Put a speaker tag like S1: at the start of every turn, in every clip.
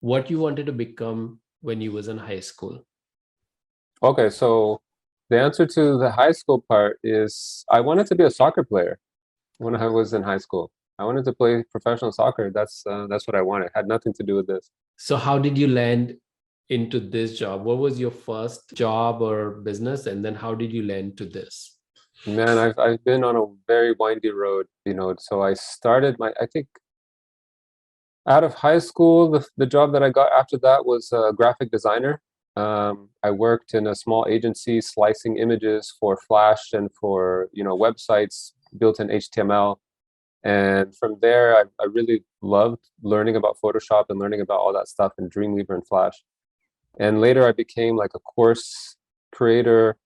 S1: what you wanted to become when you was in high school.
S2: Okay, so the answer to the high school part is I wanted to be a soccer player when I was in high school. I wanted to play professional soccer. That's what I wanted. Had nothing to do with this.
S1: So how did you land into this job? What was your first job or business, and then how did you land to this?
S2: Man, I've been on a very windy road, So I started I think out of high school, the job that I got after that was a graphic designer. I worked in a small agency slicing images for Flash and for, websites built in HTML. And from there, I really loved learning about Photoshop and learning about all that stuff in Dreamweaver and Flash. And later I became like a course creator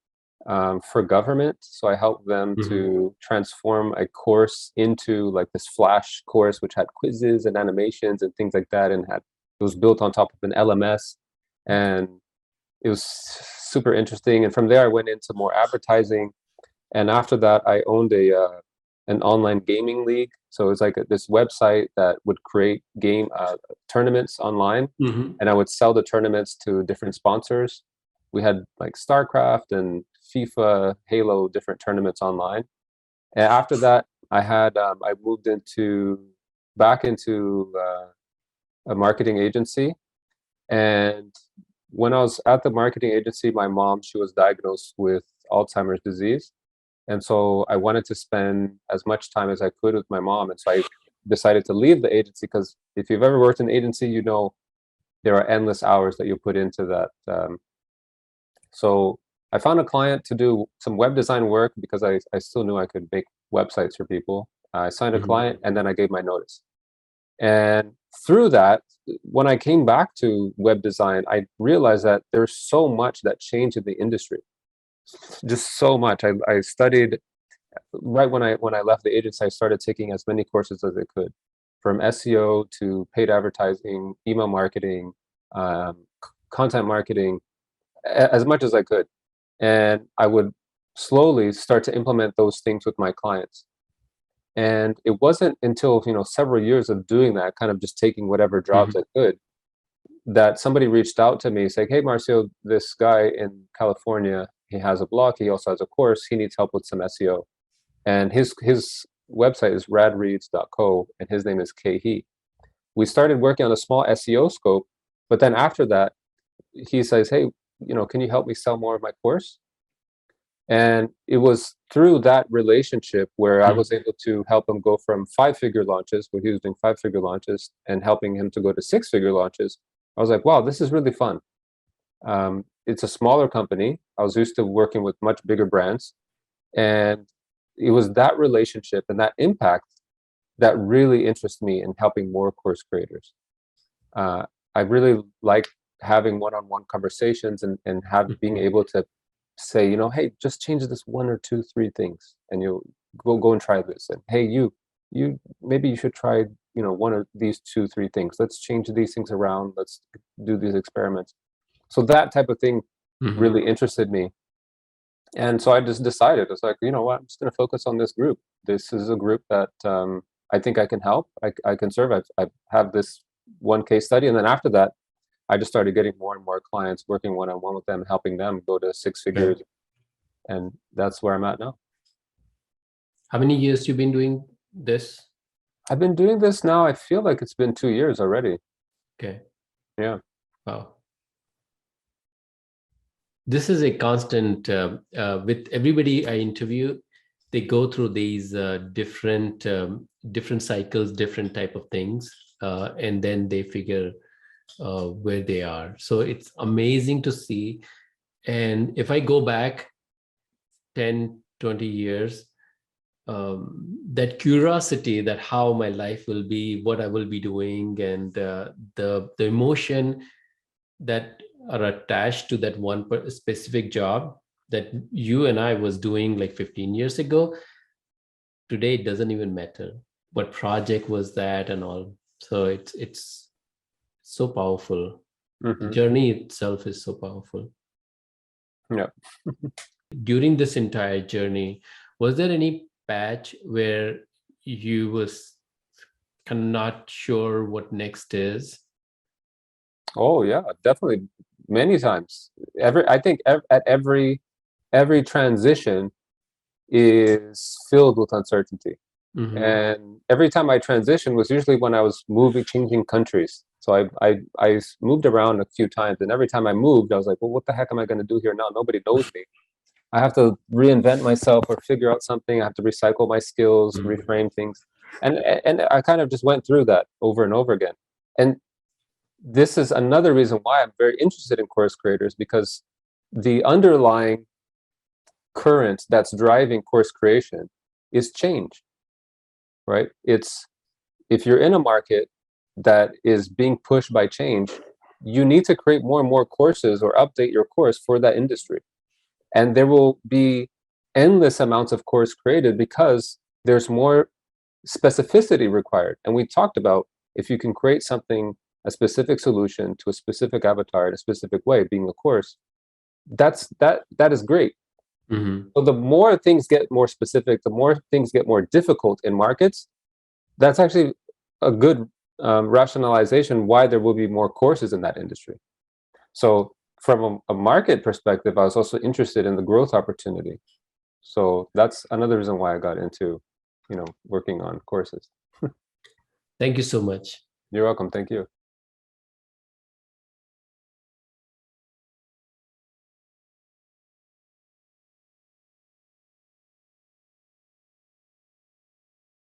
S2: for government. So I helped them
S1: Mhm.
S2: to transform a course into like this Flash course, which had quizzes and animations and things like that, and it was built on top of an LMS, and it was super interesting. And from there, I went into more advertising, and after that, I owned a an online gaming league. So it's like this website that would create game tournaments online,
S1: Mhm.
S2: and I would sell the tournaments to different sponsors. We had like StarCraft and FIFA, Halo, different tournaments online. And after that, I moved into back into a marketing agency. And when I was at the marketing agency, my mom, she was diagnosed with Alzheimer's disease. And so I wanted to spend as much time as I could with my mom. And so I decided to leave the agency because if you've ever worked in an agency, there are endless hours that you put into that. So I found a client to do some web design work because I still knew I could make websites for people. I signed a
S1: Mhm.
S2: client and then I gave my notice. And through that, when I came back to web design, I realized that there's so much that changed in the industry. Just so much. I studied right when I left the agency, I started taking as many courses as I could, from SEO to paid advertising, email marketing, content marketing, as much as I could. And I would slowly start to implement those things with my clients. And it wasn't until, several years of doing that, kind of just taking whatever jobs I
S1: Mhm.
S2: could, that somebody reached out to me saying, "Hey, Marcio, this guy in California, he has a blog, he also has a course, he needs help with some SEO." And his website is radreads.co, and his name is Kehi. We started working on a small SEO scope, but then after that, he says, "Hey, can you help me sell more of my course?" And it was through that relationship where I was
S1: Mhm.
S2: able to help him go from 5-figure launches, where he was doing 5-figure launches, and helping him to go to 6-figure launches. I was like, wow, this is really fun. It's a smaller company. I was used to working with much bigger brands. And it was that relationship and that impact that really interested me in helping more course creators. Uh, I really like having one-on-one conversations and being
S1: Mhm.
S2: able to say, hey, just change this one or two, three things, and you go and try this. And hey, you maybe you should try, one of these two, three things. Let's change these things around. Let's do these experiments. So that type of thing
S1: Mhm.
S2: really interested me. And so I just decided, it's like, you know what, I'm just going to focus on this group. This is a group that I think I can help. I can serve. I have this one case study. And then after that, I just started getting more and more clients, working one on one with them, helping them go to 6 figures.
S1: Right.
S2: And that's where I'm at now.
S1: How many years you been doing this?
S2: I've been doing this now. I feel like it's been 2 years already.
S1: Okay.
S2: Yeah.
S1: Wow. This is a constant with everybody I interview. They go through these different cycles, different type of things, and then they figure where they are. So it's amazing to see. And if I go back 10, 20 years, that curiosity that how my life will be, what I will be doing, and the emotion that are attached to that one specific job that you and I was doing like 15 years ago, today it doesn't even matter what project was that and all. So it's so powerful. The
S2: Hmm.
S1: journey itself is so powerful.
S2: Yeah.
S1: During this entire journey, was there any patch where you was kind of not sure what next is?
S2: Oh yeah, definitely many times. I think at every transition is filled with uncertainty.
S1: Mm-hmm.
S2: And every time I transitioned was usually when I was moving, changing countries. So I moved around a few times, and every time I moved, I was like, well, what the heck am I going to do here now? Nobody knows me. I have to reinvent myself or figure out something. I have to recycle my skills, reframe things, and I kind of just went through that over and over again. And this is another reason why I'm very interested in course creators, because the underlying current that's driving course creation is change, right? It's if you're in a market that is being pushed by change, you need to create more and more courses or update your course for that industry. And there will be endless amounts of course created because there's more specificity required. And we talked about if you can create something, a specific solution to a specific avatar in a specific way, being a course, that is great.
S1: Mm-hmm.
S2: So the more things get more specific, the more things get more difficult in markets. That's actually a good rationalization why there will be more courses in that industry. So from a market perspective, I was also interested in the growth opportunity. So that's another reason why I got into, working on courses.
S1: Thank you so much.
S2: You're welcome. Thank you.